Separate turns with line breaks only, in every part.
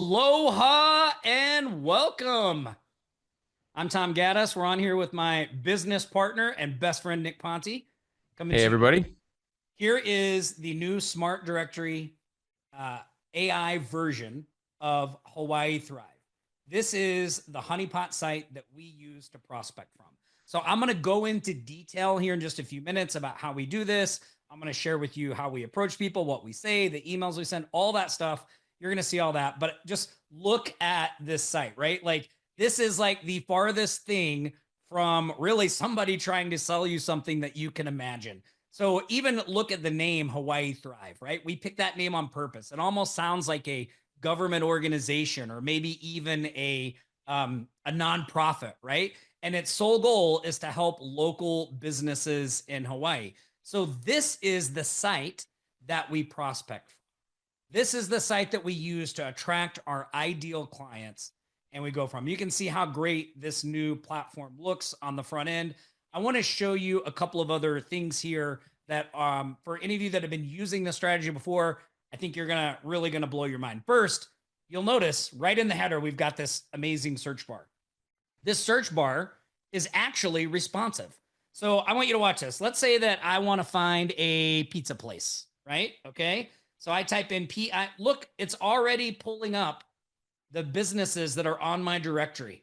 Aloha and welcome. I'm Tom Gaddis. We're on here with my business partner and best friend, Nick Ponte. Coming
Hey,
to
everybody.
you. Here is the new Smart Directory AI version of Hawaii Thrive. This is the honeypot site that we use to prospect from. So I'm going to go into detail here in just a few minutes about how we do this. I'm going to share with you how we approach people, what we say, the emails we send, all that stuff. You're going to see all that. But just look at this site, right? Like, this is like the farthest thing from really somebody trying to sell you something that you can imagine. So even look at the name Hawaii Thrive, right? We picked that name on purpose. It almost sounds like a government organization or maybe even a nonprofit, right? And its sole goal is to help local businesses in Hawaii. So this is the site that we prospect from. This is the site that we use to attract our ideal clients and we go from. You can see how great this new platform looks on the front end. I want to show you a couple of other things here that for any of you that have been using this strategy before, I think you're really gonna blow your mind. First, you'll notice right in the header, we've got this amazing search bar. This search bar is actually responsive. So I want you to watch this. Let's say that I want to find a pizza place, right? Okay. So I type in look, it's already pulling up the businesses that are on my directory,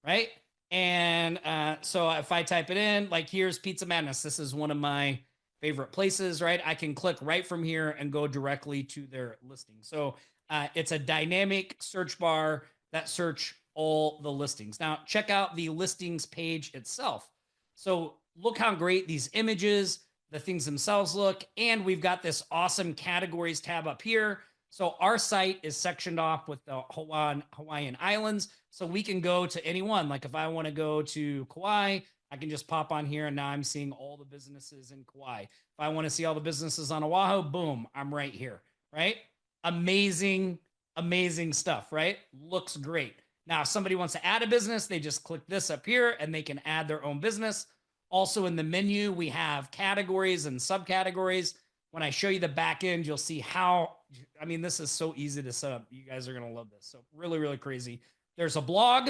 right? And so if I type it in, like here's Pizza Madness. This is one of my favorite places, right? I can click right from here and go directly to their listing. So it's a dynamic search bar that search all the listings. Now check out the listings page itself. So look how great these images, the things themselves look, and we've got this awesome categories tab up here. So our site is sectioned off with the Hawaiian Islands. So we can go to any one. Like if I want to go to Kauai, I can just pop on here and now I'm seeing all the businesses in Kauai. If I want to see all the businesses on Oahu, boom, I'm right here, right? Amazing, amazing stuff, right? Looks great. Now, if somebody wants to add a business, they just click this up here and they can add their own business. Also in the menu, we have categories and subcategories. When I show you the back end, you'll see how, I mean, this is so easy to set up. You guys are going to love this. So really, really crazy. There's a blog.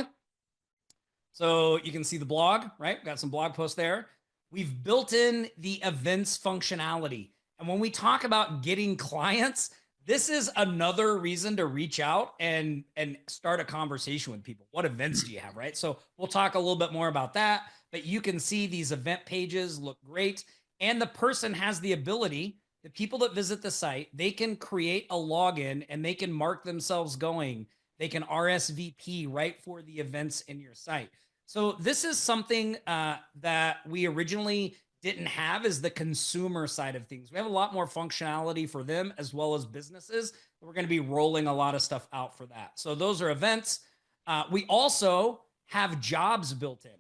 So you can see the blog, right? Got some blog posts there. We've built in the events functionality. And when we talk about getting clients, this is another reason to reach out and start a conversation with people. What events do you have, right? So we'll talk a little bit more about that, but you can see these event pages look great. And the person has the ability, the people that visit the site, they can create a login and they can mark themselves going. They can RSVP right for the events in your site. So this is something that we originally didn't have, is the consumer side of things. We have a lot more functionality for them as well as businesses. We're going to be rolling a lot of stuff out for that. So those are events. We also have jobs built in.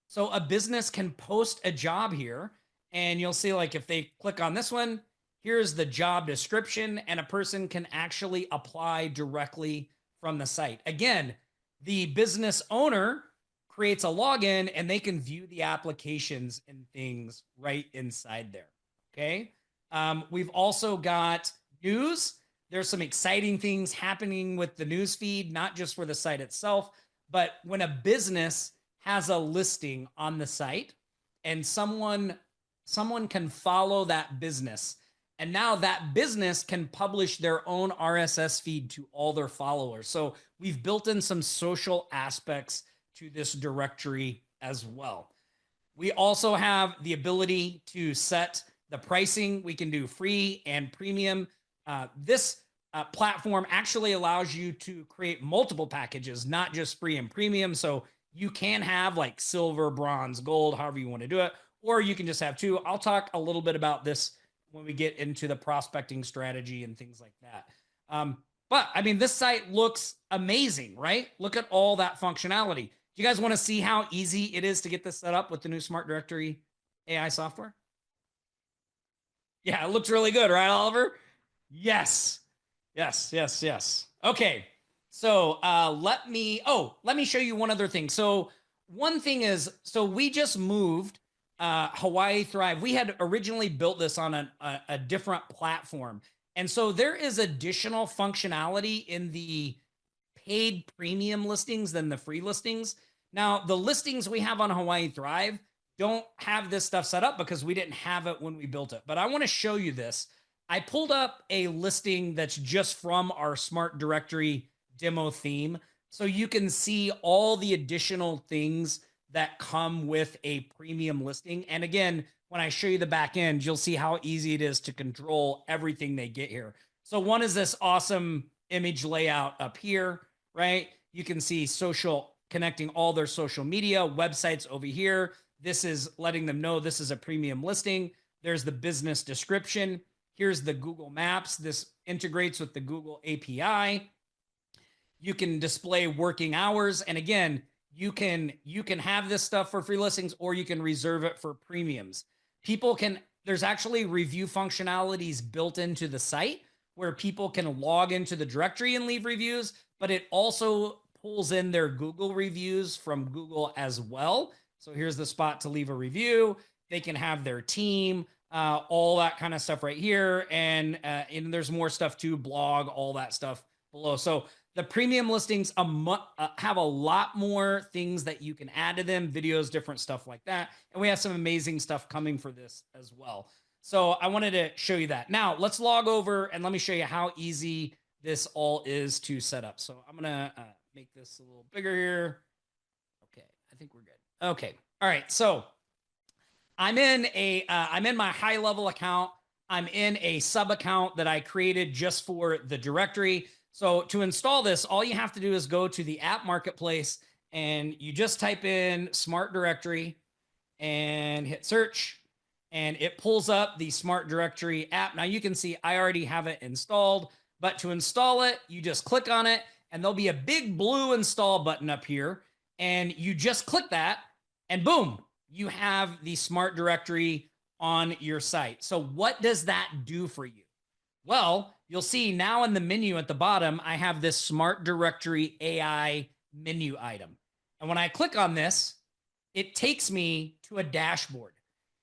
So a business can post a job here and you'll see, like, if they click on this one, here's the job description and a person can actually apply directly from the site. Again, the business owner creates a login and they can view the applications and things right inside there. Okay. We've also got news. There's some exciting things happening with the news feed, not just for the site itself, but when a business has a listing on the site and someone can follow that business, and now that business can publish their own RSS feed to all their followers. So we've built in some social aspects to this directory as well. We also have the ability to set the pricing. We can do free and premium. This platform actually allows you to create multiple packages, not just free and premium. So you can have like silver, bronze, gold, however you want to do it, or you can just have two. I'll talk a little bit about this when we get into the prospecting strategy and things like that. But I mean, this site looks amazing, right? Look at all that functionality. Do you guys want to see how easy it is to get this set up with the new Smart Directory AI software? Yeah, it looks really good, right, Oliver? Yes. Yes, yes, yes. Okay. So let me show you one other thing. So one thing is, so we just moved Hawaii Thrive. We had originally built this on a different platform. And so there is additional functionality in the paid premium listings than the free listings. Now, the listings we have on Hawaii Thrive don't have this stuff set up because we didn't have it when we built it. But I want to show you this. I pulled up a listing that's just from our Smart Directory demo theme. So you can see all the additional things that come with a premium listing. And again, when I show you the back end, you'll see how easy it is to control everything they get here. So one is this awesome image layout up here, right? You can see social, connecting all their social media, websites over here. This is letting them know this is a premium listing. There's the business description. Here's the Google Maps. This integrates with the Google API. You can display working hours. And again, you can have this stuff for free listings, or you can reserve it for premiums. There's actually review functionalities built into the site where people can log into the directory and leave reviews, but it also pulls in their Google reviews from Google as well. So here's the spot to leave a review. They can have their team, all that kind of stuff right here. And there's more stuff too, blog, all that stuff below. So the premium listings have a lot more things that you can add to them, videos, different stuff like that. And we have some amazing stuff coming for this as well. So I wanted to show you that. Now let's log over and let me show you how easy this all is to set up. So I'm going to make this a little bigger here. Okay, I think we're good. Okay. All right. So I'm in my Highlevel account. I'm in a sub account that I created just for the directory. So to install this, all you have to do is go to the app marketplace and you just type in Smart Directory and hit search, and it pulls up the Smart Directory app. Now you can see I already have it installed, but to install it, you just click on it and there'll be a big blue install button up here, and you just click that and boom, you have the Smart Directory on your site. So what does that do for you? Well, you'll see now in the menu at the bottom, I have this Smart Directory AI menu item. And when I click on this, it takes me to a dashboard.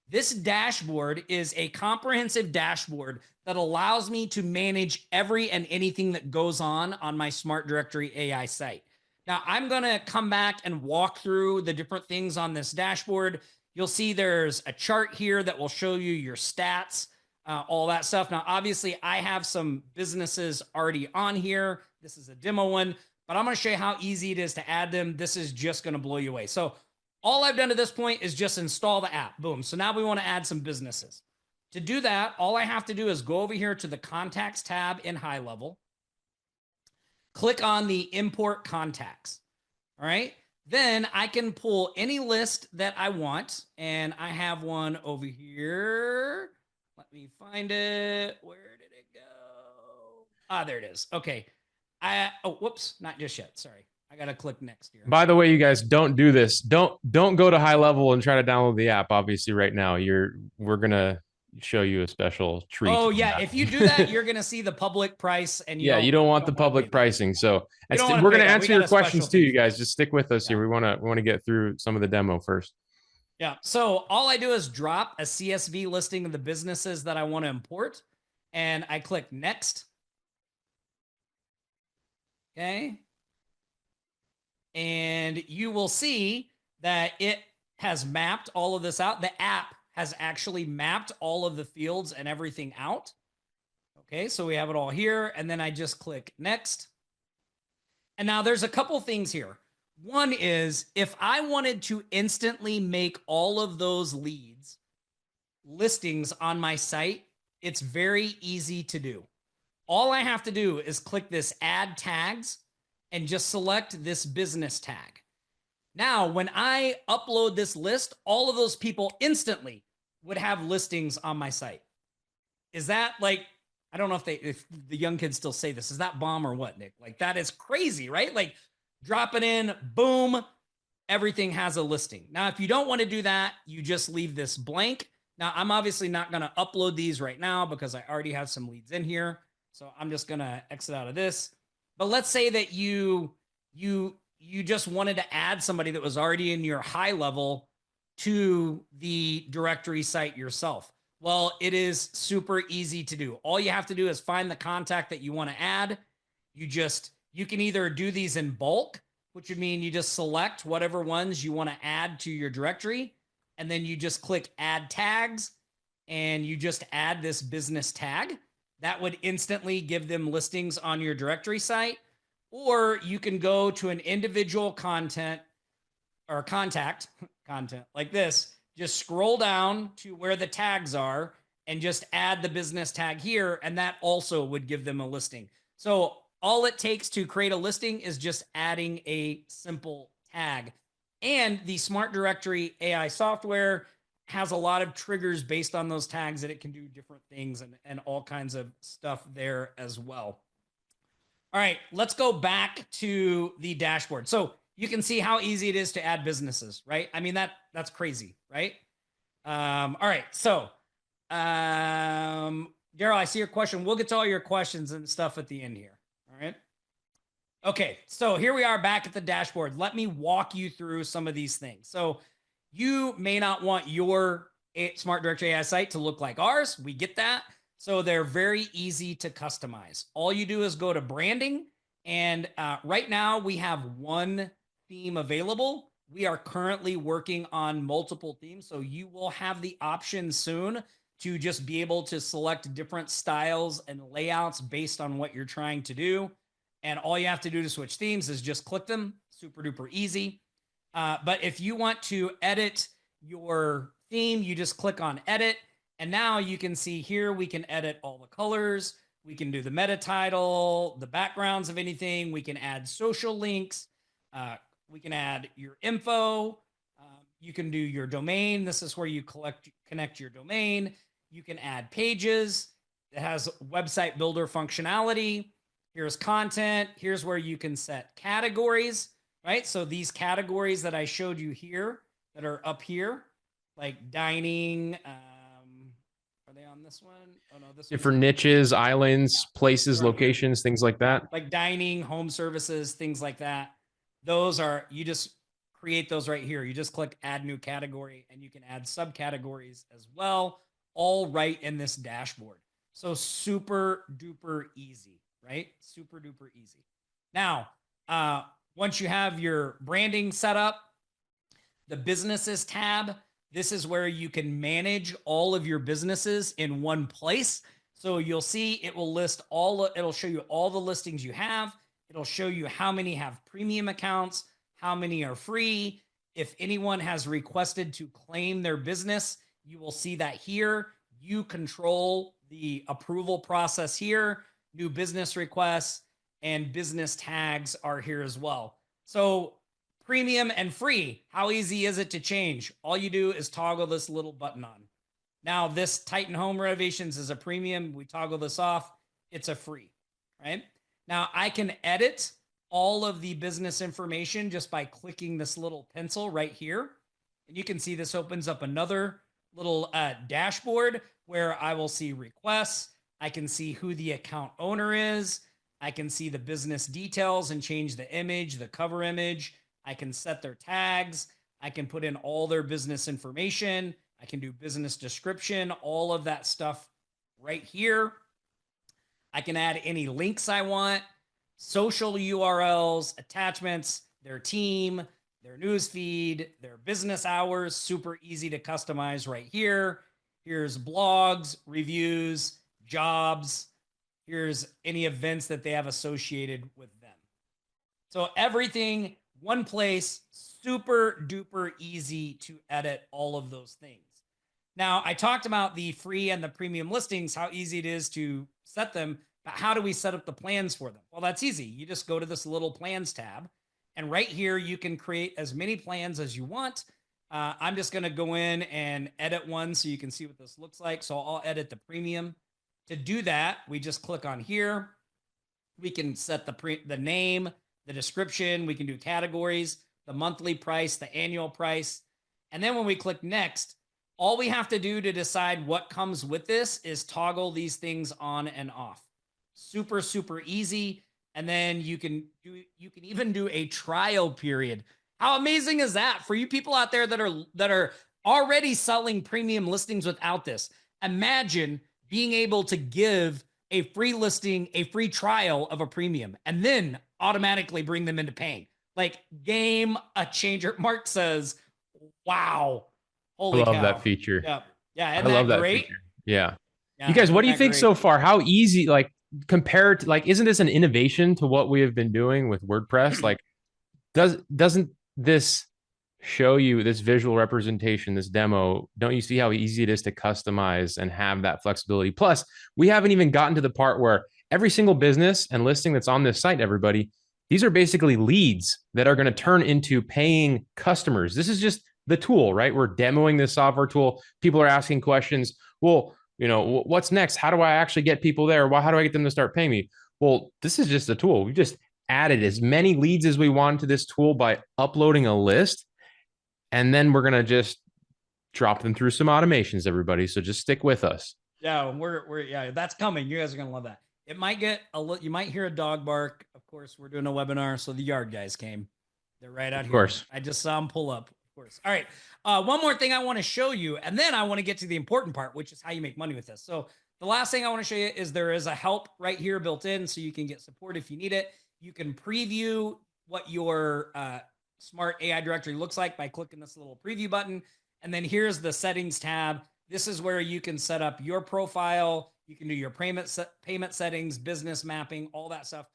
This dashboard is a comprehensive dashboard that allows me to manage every and anything that goes on my Smart Directory AI site. Now, I'm going to come back and walk through the different things on this dashboard. You'll see there's a chart here that will show you your stats, all that stuff. Now, obviously, I have some businesses already on here. This is a demo one, but I'm going to show you how easy it is to add them. This is just going to blow you away. So all I've done to this point is just install the app. Boom. So now we want to add some businesses. To do that, all I have to do is go over here to the Contacts tab in Highlevel. Click on the Import Contacts. All right. Then I can pull any list that I want. And I have one over here. Let me find it. Where did it go? Ah, there it is. Okay. Oh, whoops. Not just yet. Sorry. I got to click next here.
By the way, you guys, don't do this. Don't go to Highlevel and try to download the app. Obviously, right now, we're going to show you a special treat.
Oh, yeah. If you do that, you're going to see the public price. And
you don't want the public pricing. So we're going to answer your questions too, you guys. Just stick with us here. We want to get through some of the demo first.
Yeah. So all I do is drop a CSV listing of the businesses that I want to import, and I click next. Okay. And you will see that it has mapped all of this out. The app has actually mapped all of the fields and everything out. Okay. So we have it all here, and then I just click next. And now there's a couple things here. One is if I wanted to instantly make all of those leads listings on my site, it's very easy to do. All I have to do is click this add tags and just select this business tag. Now, when I upload this list, all of those people instantly would have listings on my site. Is that like, I don't know if the young kids still say this, is that bomb or what, Nick? Like, that is crazy, right? Like, drop it in, boom, everything has a listing. Now, if you don't want to do that, you just leave this blank. Now, I'm obviously not going to upload these right now because I already have some leads in here. So I'm just going to exit out of this. But let's say that you just wanted to add somebody that was already in your Highlevel to the directory site yourself. Well, it is super easy to do. All you have to do is find the contact that you want to add. You just You can either do these in bulk, which would mean you just select whatever ones you want to add to your directory, and then you just click add tags, and you just add this business tag. That would instantly give them listings on your directory site. Or you can go to an individual content or contact content like this, just scroll down to where the tags are and just add the business tag here, and that also would give them a listing. So all it takes to create a listing is just adding a simple tag. And the Smart Directory AI software has a lot of triggers based on those tags that it can do different things and all kinds of stuff there as well. All right, let's go back to the dashboard. So you can see how easy it is to add businesses, right? I mean, that's crazy, right? All right, so Daryl, I see your question. We'll get to all your questions and stuff at the end here. All right. Okay, so here we are back at the dashboard. Let me walk you through some of these things. So you may not want your Smart Directory AI site to look like ours. We get that. So they're very easy to customize. All you do is go to branding. And right now we have one theme available. We are currently working on multiple themes. So you will have the option soon to just be able to select different styles and layouts based on what you're trying to do. And all you have to do to switch themes is just click them. Super duper easy. But if you want to edit your theme, you just click on edit. And now you can see here, we can edit all the colors. We can do the meta title, the backgrounds of anything. We can add social links. We can add your info. You can do your domain. This is where you connect your domain. You can add pages. It has website builder functionality. Here's content. Here's where you can set categories, right? So these categories that I showed you here that are up here, like dining, are they on this one? Oh no, this
Different niches, islands, places,
They're on here.
locations, things like that.
Like dining, home services, things like that. Those are, you just create those right here. You just click add new category, and you can add subcategories as well, all right in this dashboard. So super duper easy, right? Super duper easy. Now, once you have your branding set up, the businesses tab, this is where you can manage all of your businesses in one place. So you'll see it will list it'll show you all the listings you have. It'll show you how many have premium accounts, how many are free. If anyone has requested to claim their business, you will see that here. You control the approval process here. New business requests and business tags are here as well. So premium and free, how easy is it to change? All you do is toggle this little button on. Now, this Titan Home Renovations is a premium. We toggle this off. It's a free, right? Now, I can edit all of the business information just by clicking this little pencil right here. And you can see this opens up another little dashboard where I will see requests. I can see who the account owner is. I can see the business details and change the image, the cover image. I can set their tags. I can put in all their business information. I can do business description, all of that stuff right here. I can add any links I want, social URLs, attachments, their team, their newsfeed, their business hours, super easy to customize right here. Here's blogs, reviews, jobs. Here's any events that they have associated with them. So everything, one place, super duper easy to edit all of those things. Now, I talked about the free and the premium listings, how easy it is to set them, but how do we set up the plans for them? Well, that's easy. You just go to this little plans tab, and right here, you can create as many plans as you want. I'm just going to go in and edit one so you can see what this looks like. So I'll edit the premium. To do that, we just click on here. We can set the name, the description. We can do categories, the monthly price, the annual price. And then when we click next, all we have to do to decide what comes with this is toggle these things on and off. Super, super easy. And then you can even do a trial period. How amazing is that for you people out there that are already selling premium listings without this? Imagine being able to give a free listing, a free trial of a premium, and then automatically bring them into paying. Like, game a changer. Mark says, wow.
I
Holy
love
cow.
that feature.
Yeah. Yeah. Isn't
I love
that
that
great?
feature. Yeah.
Yeah.
You guys, what
Isn't
do you
that
think
great?
so far? How easy, like, compared to, like, isn't this an innovation to what we have been doing with WordPress? Like, doesn't this show you this visual representation, this demo? Don't you see how easy it is to customize and have that flexibility? Plus, we haven't even gotten to the part where every single business and listing that's on this site, everybody, these are basically leads that are going to turn into paying customers. This is just the tool, right? We're demoing this software tool. People are asking questions. Well, you know, what's next? How do I actually get people there? How do I get them to start paying me? Well, this is just a tool. We just added as many leads as we want to this tool by uploading a list. And then we're going to just drop them through some automations, everybody. So just stick with us.
Yeah, yeah, that's coming. You guys are gonna love that. It might get a little, you might hear a dog bark. Of course, we're doing a webinar, so the yard guys came. They're right out
Of
here.
course.
I just saw them pull up. Of course. All right. One more thing I want to show you, and then I want to get to the important part, which is how you make money with this. So the last thing I want to show you is there is a help right here built in, so you can get support if you need it. You can preview what your smart AI directory looks like by clicking this little preview button. And then here's the settings tab. This is where you can set up your profile. You can do your payment settings, business mapping, all that stuff.